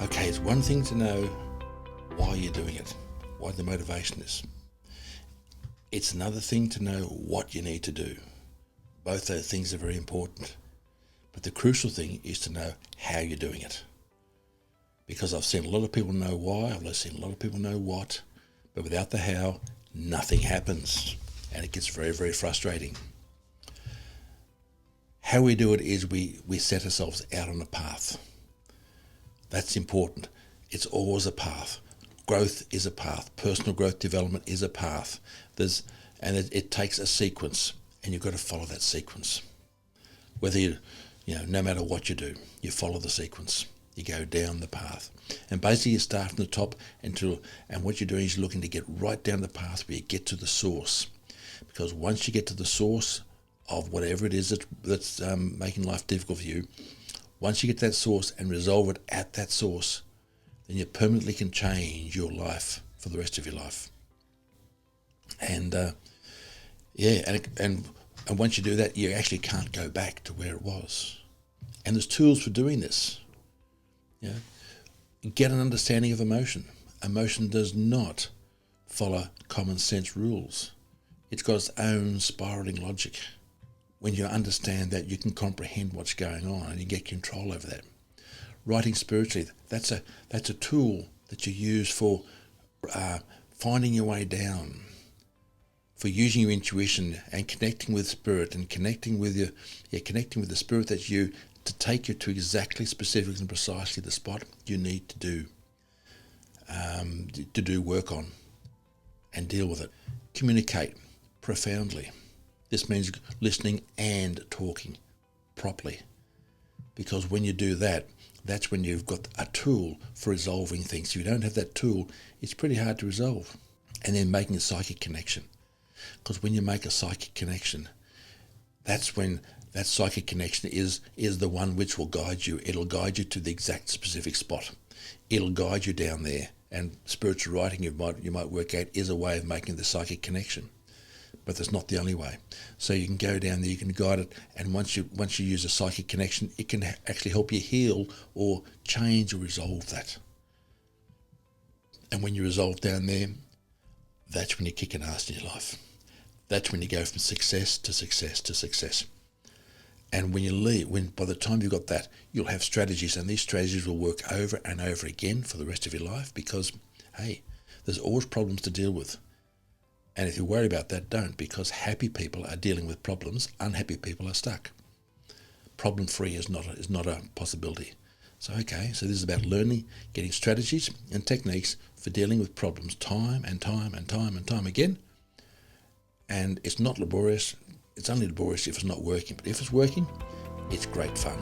Okay, it's one thing to know why you're doing it, what the motivation is. It's another thing to know what you need to do. Both those things are very important. But the crucial thing is to know how you're doing it. Because I've seen a lot of people know why, I've seen a lot of people know what, but without the how, nothing happens. And it gets very, very frustrating. How we do it is we set ourselves out on a path. That's important. It's always a path. Growth is a path. Personal growth development is a path. It takes a sequence, and you've got to follow that sequence. Whether no matter what you do, you follow the sequence. You go down the path, and basically you start from the top and what you're doing is you're looking to get right down the path where you get to the source. Because once you get to the source of whatever it is that's making life difficult for you, once you get to that source and resolve it at that source, then you permanently can change your life for the rest of your life. And and once you do that, you actually can't go back to where it was. And there's tools for doing this. Get an understanding of emotion. Emotion does not follow common sense rules. It's got its own spiraling logic. When you understand that, you can comprehend what's going on and you get control over that. Writing spiritually, that's a tool that you use for finding your way down, for using your intuition and connecting with spirit and connecting with the spirit that's you, to take you to exactly, specifically and precisely the spot you need to do work on and deal with it. Communicate profoundly. This means listening and talking properly, because when you do that, that's when you've got a tool for resolving things. If you don't have that tool, it's pretty hard to resolve. And then making a psychic connection, because when you make a psychic connection, that's when that psychic connection is the one which will guide you. It'll guide you to the exact specific spot. It'll guide you down there. And spiritual writing, you might work out, is a way of making the psychic connection. But that's not the only way. So you can go down there, you can guide it, and once you use a psychic connection, it can actually help you heal or change or resolve that. And when you resolve down there, that's when you kick an ass in your life. That's when you go from success to success to success. And when you leave, by the time you've got that, you'll have strategies, and these strategies will work over and over again for the rest of your life, because, hey, there's always problems to deal with. And if you're worried about that, don't, because happy people are dealing with problems, unhappy people are stuck. Problem-free is not a possibility. So this is about learning, getting strategies and techniques for dealing with problems time and time and time and time again. And it's not laborious. It's only laborious if it's not working. But if it's working, it's great fun.